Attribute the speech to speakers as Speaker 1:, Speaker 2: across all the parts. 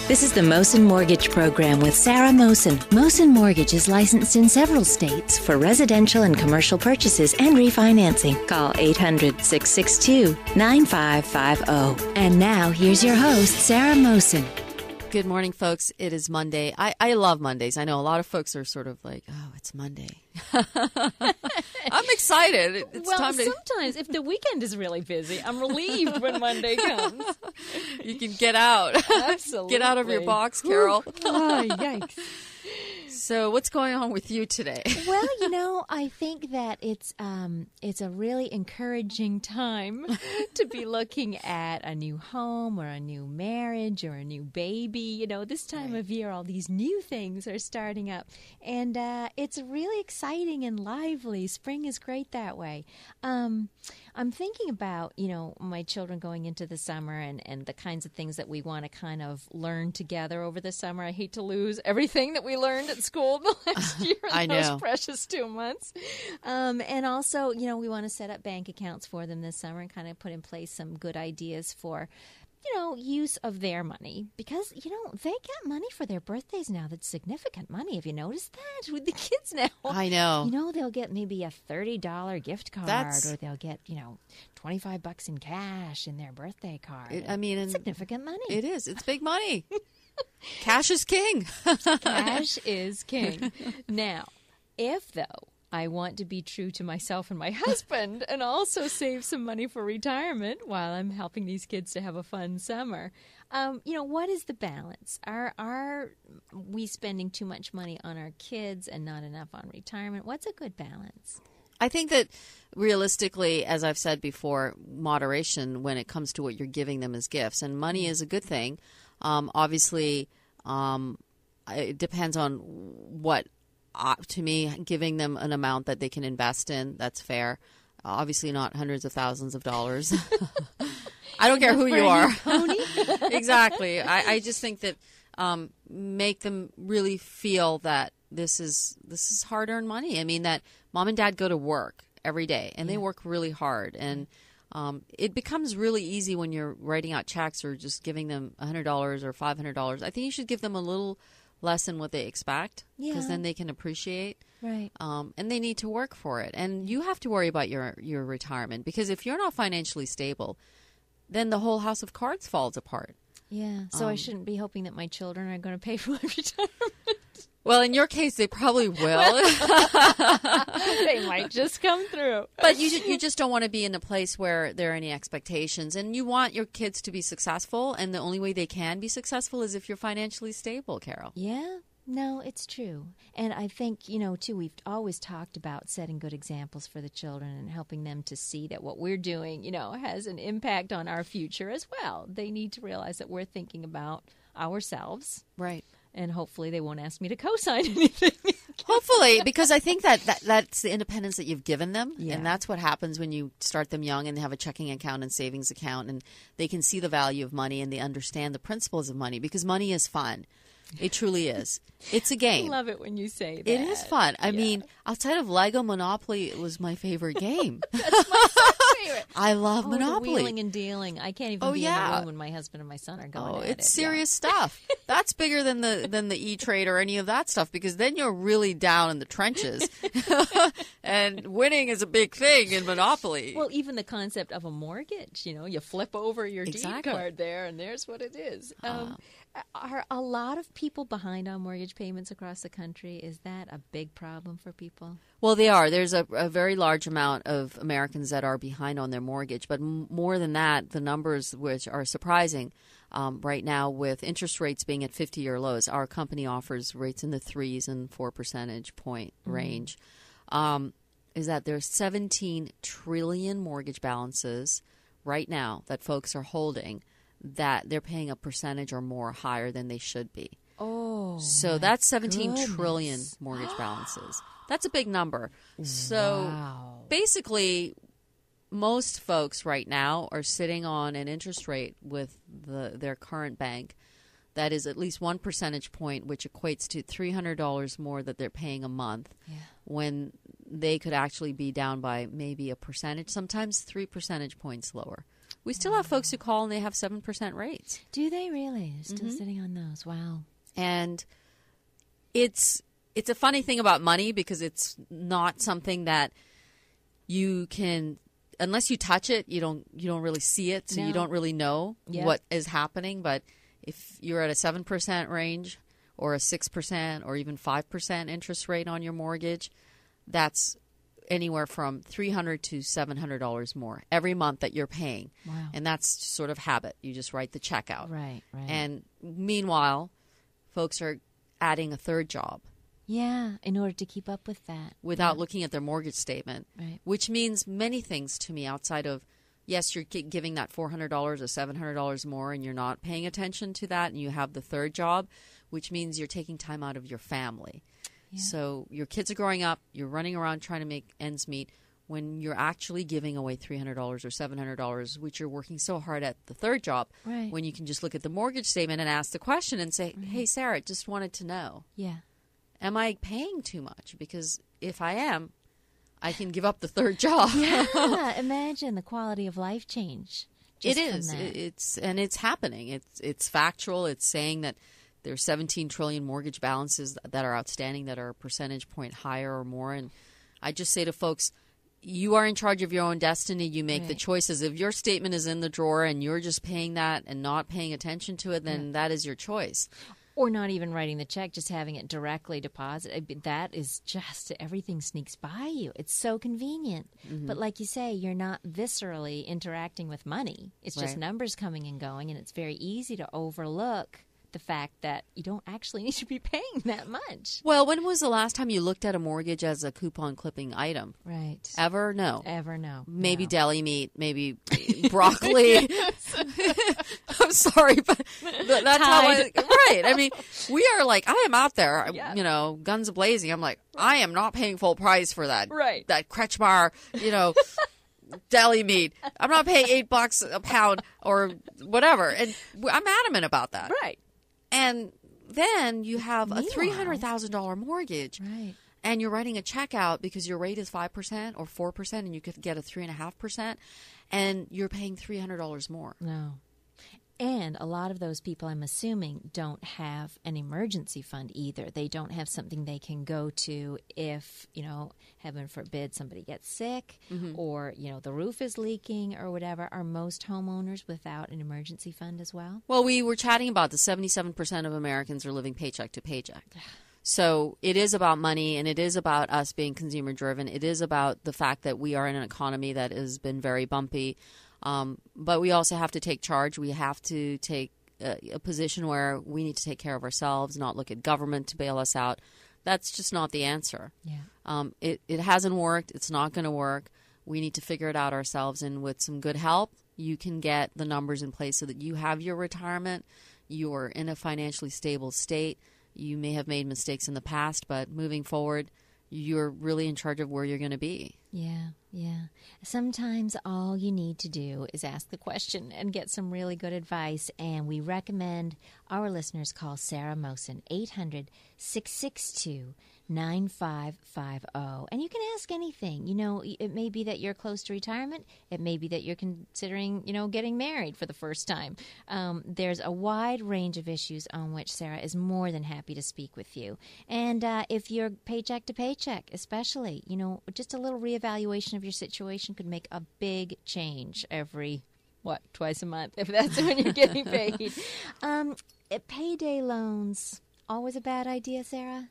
Speaker 1: This is the Mosen Mortgage Program with Sarah Mosen. Mosen Mortgage is licensed in several states for residential and commercial purchases and refinancing. Call 800-662-9550. And now, here's your host, Sarah Mosen.
Speaker 2: Good morning, folks. It is Monday. I love Mondays. I know a lot of folks are sort of like, oh, it's Monday. I'm excited. It's time to...
Speaker 3: sometimes if the weekend is really busy, I'm relieved when Monday comes.
Speaker 2: You can get out.
Speaker 3: Absolutely.
Speaker 2: Get out of your box, Carol.
Speaker 3: Oh, yikes.
Speaker 2: So what's going on with you today?
Speaker 3: Well, I think that it's a really encouraging time to be looking at a new home or a new marriage or a new baby. This time of year, all these new things are starting up. And it's really exciting and lively. Spring is great that way. I'm thinking about, my children going into the summer and the kinds of things that we want to kind of learn together over the summer. I hate to lose everything that we learned at school the last year in those precious 2 months. And also, we want to set up bank accounts for them this summer and kind of put in place some good ideas for use of their money because, they get money for their birthdays now. That's significant money. Have you noticed that with the kids now?
Speaker 2: I know.
Speaker 3: They'll get maybe a $30 gift card or they'll get, $25 in cash in their birthday card.
Speaker 2: It's
Speaker 3: significant money.
Speaker 2: It is. It's big money. Cash is king.
Speaker 3: Cash is king. Now, if, though, I want to be true to myself and my husband and also save some money for retirement while I'm helping these kids to have a fun summer. What is the balance? Are we spending too much money on our kids and not enough on retirement? What's a good balance?
Speaker 2: I think that realistically, as I've said before, moderation when it comes to what you're giving them as gifts. And money is a good thing. Obviously, it depends on what. To me, giving them an amount that they can invest in, that's fair. Obviously not hundreds of thousands of dollars. I don't care who you are. Exactly. I just think that make them really feel that this is hard-earned money. I mean, that mom and dad go to work every day, and they work really hard. And it becomes really easy when you're writing out checks or just giving them $100 or $500. I think you should give them a little less than what they expect because then they can appreciate.
Speaker 3: Right.
Speaker 2: And they need to work for it. And you have to worry about your retirement because if you're not financially stable, then the whole house of cards falls apart.
Speaker 3: Yeah. So I shouldn't be hoping that my children are going to pay for my retirement.
Speaker 2: Well, in your case, they probably will.
Speaker 3: They might just come through.
Speaker 2: But you just don't want to be in a place where there are any expectations. And you want your kids to be successful. And the only way they can be successful is if you're financially stable, Carol.
Speaker 3: Yeah. No, it's true. And I think, too, we've always talked about setting good examples for the children and helping them to see that what we're doing, has an impact on our future as well. They need to realize that we're thinking about ourselves.
Speaker 2: Right.
Speaker 3: And hopefully they won't ask me to co-sign anything.
Speaker 2: Hopefully, because I think that's the independence that you've given them.
Speaker 3: Yeah.
Speaker 2: And that's what happens when you start them young and they have a checking account and savings account. And they can see the value of money and they understand the principles of money because money is fun. It truly is. It's a game.
Speaker 3: I love it when you say that.
Speaker 2: It is fun. I mean, outside of Lego, Monopoly was my favorite game.
Speaker 3: That's my favorite.
Speaker 2: I love Monopoly.
Speaker 3: The wheeling and dealing. I can't even be in the room when my husband and my son are going at it.
Speaker 2: It's serious stuff. That's bigger than the E-Trade or any of that stuff because then you're really down in the trenches. And winning is a big thing in Monopoly.
Speaker 3: Well, even the concept of a mortgage, you flip over your deed card there and there's what it is. Are a lot of people behind on mortgage payments across the country? Is that a big problem for people?
Speaker 2: Well, they are. There's a very large amount of Americans that are behind on their mortgage. But more than that, the numbers which are surprising right now with interest rates being at 50-year lows, our company offers rates in the 3s and 4 percentage point range, is that there's 17 trillion mortgage balances right now that folks are holding that they're paying a percentage or more higher than they should be.
Speaker 3: Oh,
Speaker 2: so that's 17 trillion mortgage balances. That's a big number. So basically, most folks right now are sitting on an interest rate with their current bank that is at least 1 percentage point, which equates to $300 more that they're paying a month, when they could actually be down by maybe a percentage, sometimes 3 percentage points lower. We still have folks who call and they have 7% rates.
Speaker 3: Do they really? They're still sitting on those. Wow.
Speaker 2: And it's a funny thing about money because it's not something that you can, unless you touch it, you don't really see it, so you don't really know what is happening. But if you're at a 7% range or a 6% or even 5% interest rate on your mortgage, that's anywhere from $300 to $700 more every month that you're paying.
Speaker 3: Wow.
Speaker 2: And that's sort of habit. You just write the check out.
Speaker 3: Right.
Speaker 2: And meanwhile, folks are adding a third job.
Speaker 3: Yeah, in order to keep up with that.
Speaker 2: Without looking at their mortgage statement,
Speaker 3: right.
Speaker 2: Which means many things to me outside of, yes, you're giving that $400 or $700 more and you're not paying attention to that, and you have the third job, which means you're taking time out of your family. Yeah. So your kids are growing up, you're running around trying to make ends meet when you're actually giving away $300 or $700, which you're working so hard at the third job,
Speaker 3: right.
Speaker 2: When you can just look at the mortgage statement and ask the question and say, hey, Sarah, just wanted to know.
Speaker 3: Yeah.
Speaker 2: Am I paying too much? Because if I am, I can give up the third job.
Speaker 3: Yeah, imagine the quality of life change.
Speaker 2: It is. It's happening. It's factual. It's saying that there's 17 trillion mortgage balances that are outstanding that are a percentage point higher or more. And I just say to folks, you are in charge of your own destiny. You make the choices. If your statement is in the drawer and you're just paying that and not paying attention to it, then that is your choice.
Speaker 3: Or not even writing the check, just having it directly deposited. That is just, everything sneaks by you. It's so convenient. Mm-hmm. But like you say, you're not viscerally interacting with money. It's just numbers coming and going, and it's very easy to overlook the fact that you don't actually need to be paying that much.
Speaker 2: Well, when was the last time you looked at a mortgage as a coupon clipping item?
Speaker 3: Right.
Speaker 2: Ever? No.
Speaker 3: Ever? No.
Speaker 2: Maybe deli meat, maybe broccoli. I'm sorry, but that's how right. I mean, we are like, I am out there, guns blazing. I'm like, I am not paying full price for that.
Speaker 3: Right.
Speaker 2: That Kretschmar, deli meat. I'm not paying $8 a pound or whatever. And I'm adamant about that.
Speaker 3: Right.
Speaker 2: And then you have a $300,000 mortgage,
Speaker 3: right?
Speaker 2: And you're writing a check out because your rate is 5% or 4%, and you could get a 3.5%, and you're paying $300 more.
Speaker 3: No. And a lot of those people, I'm assuming, don't have an emergency fund either. They don't have something they can go to if, heaven forbid, somebody gets sick or, the roof is leaking or whatever. Are most homeowners without an emergency fund as well?
Speaker 2: Well, we were chatting about the 77% of Americans are living paycheck to paycheck. So it is about money, and it is about us being consumer driven. It is about the fact that we are in an economy that has been very bumpy. But we also have to take charge. We have to take a position where we need to take care of ourselves, not look at government to bail us out. That's just not the answer.
Speaker 3: Yeah.
Speaker 2: It hasn't worked. It's not going to work. We need to figure it out ourselves. And with some good help, you can get the numbers in place so that you have your retirement. You are in a financially stable state. You may have made mistakes in the past, but moving forward, you're really in charge of where you're going to be.
Speaker 3: Yeah. Sometimes all you need to do is ask the question and get some really good advice. And we recommend our listeners call Sarah Mosen, 800-662-9550. And you can ask anything. It may be that you're close to retirement. It may be that you're considering, getting married for the first time. There's a wide range of issues on which Sarah is more than happy to speak with you. And if you're paycheck to paycheck, especially, just a little reevaluation of your situation could make a big change every, twice a month, if that's when you're getting paid. Payday loans, always a bad idea, Sarah?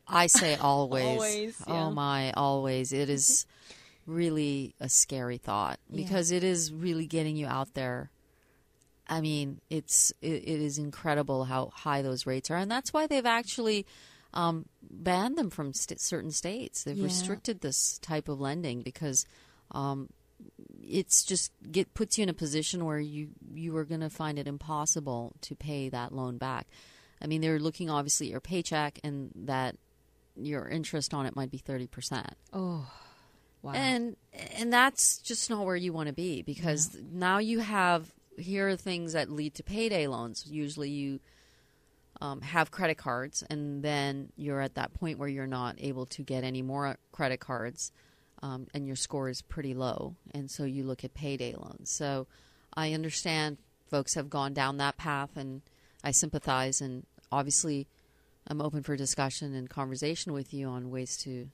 Speaker 2: I say always.
Speaker 3: Always, yeah.
Speaker 2: Oh my, always. It is really a scary thought because it is really getting you out there. I mean, it is incredible how high those rates are, and that's why they've actually banned them from certain states. They've restricted this type of lending because it's just puts you in a position where you are going to find it impossible to pay that loan back. I mean, they're looking obviously at your paycheck, and that your interest on it might be 30%.
Speaker 3: Oh, wow.
Speaker 2: And that's just not where you want to be because now you have, here are things that lead to payday loans. Usually you have credit cards, and then you're at that point where you're not able to get any more credit cards. and your score is pretty low, and so you look at payday loans. So I understand folks have gone down that path, and I sympathize, and obviously I'm open for discussion and conversation with you on ways to,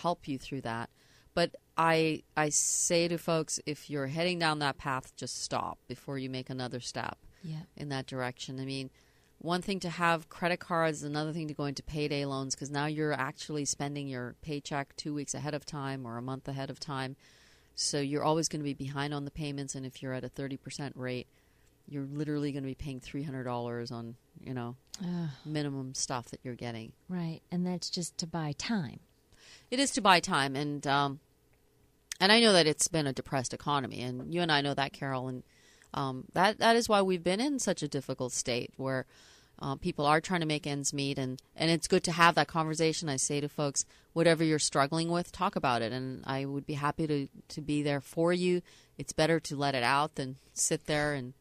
Speaker 2: help you through that. But I say to folks, if you're heading down that path, just stop before you make another step in that direction. I mean, one thing to have credit cards, another thing to go into payday loans, because now you're actually spending your paycheck 2 weeks ahead of time or a month ahead of time. So you're always going to be behind on the payments, and if you're at a 30% rate, you're literally going to be paying $300 on, minimum stuff that you're getting.
Speaker 3: Right, and that's just to buy time.
Speaker 2: It is to buy time, and I know that it's been a depressed economy, and you and I know that, Carol, and that is why we've been in such a difficult state where people are trying to make ends meet, and it's good to have that conversation. I say to folks, whatever you're struggling with, talk about it, and I would be happy to be there for you. It's better to let it out than sit there, and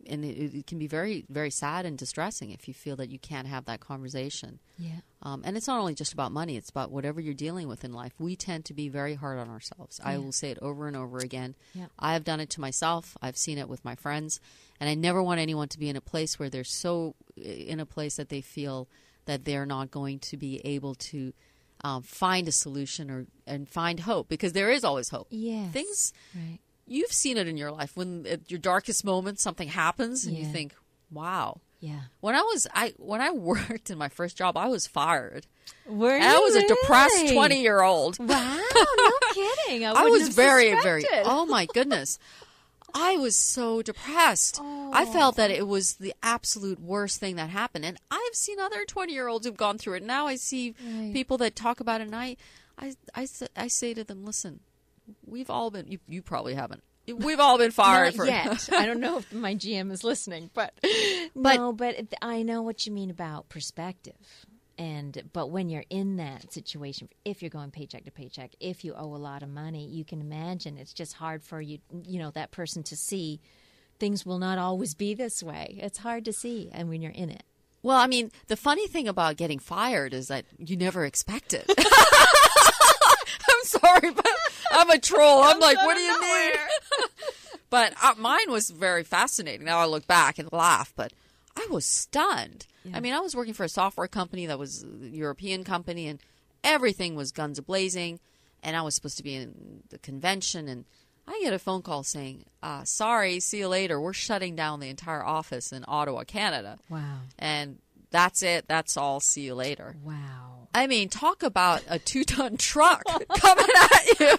Speaker 2: it can be very, very sad and distressing if you feel that you can't have that conversation.
Speaker 3: Yeah.
Speaker 2: And it's not only just about money, it's about whatever you're dealing with in life. We tend to be very hard on ourselves. I will say it over and over again.
Speaker 3: Yeah.
Speaker 2: I have done it to myself. I've seen it with my friends. And I never want anyone to be in a place where they're so in a place that they feel that they're not going to be able to find a solution and find hope, because there is always hope.
Speaker 3: Yes.
Speaker 2: Things,
Speaker 3: right.
Speaker 2: You've seen it in your life when at your darkest moment something happens and you think, wow.
Speaker 3: Yeah.
Speaker 2: When I worked in my first job, I was fired.
Speaker 3: Were you?
Speaker 2: I was a depressed
Speaker 3: really?
Speaker 2: 20-year-old.
Speaker 3: Wow, no kidding. I
Speaker 2: was very,
Speaker 3: suspected.
Speaker 2: very, oh my goodness. I was so depressed.
Speaker 3: Oh.
Speaker 2: I felt that it was the absolute worst thing that happened. And I've seen other 20-year-olds who've gone through it. Now I see people that talk about it, and I say to them, listen, we've all been, you probably haven't. We've all been fired.
Speaker 3: Not yet. I don't know if my GM is listening, but I know what you mean about perspective. But when you're in that situation, if you're going paycheck to paycheck, if you owe a lot of money, you can imagine it's just hard for you, that person to see things will not always be this way. It's hard to see, and when you're in it.
Speaker 2: Well, I mean, the funny thing about getting fired is that you never expect it. I'm sorry, but I'm a troll. I'm like, what do you mean? But mine was very fascinating. Now I look back and laugh, but I was stunned. Yeah. I mean, I was working for a software company that was a European company, and everything was guns a-blazing, and I was supposed to be in the convention, and I get a phone call saying, sorry, see you later. We're shutting down the entire office in Ottawa, Canada.
Speaker 3: Wow.
Speaker 2: And that's it. That's all. See you later.
Speaker 3: Wow.
Speaker 2: I mean, talk about a 2-ton truck coming at you.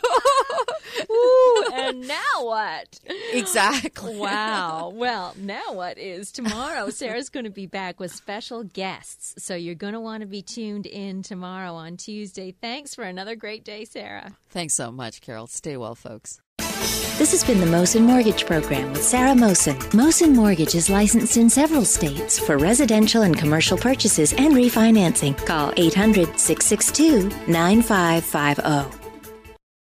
Speaker 3: Ooh, and now what?
Speaker 2: Exactly.
Speaker 3: Wow. Well, now what is tomorrow? Sarah's going to be back with special guests, so you're going to want to be tuned in tomorrow on Tuesday. Thanks for another great day, Sarah.
Speaker 2: Thanks so much, Carol. Stay well, folks.
Speaker 1: This has been the Mosen Mortgage Program with Sarah Mosen. Mosen Mortgage is licensed in several states for residential and commercial purchases and refinancing. Call 800-662-9550.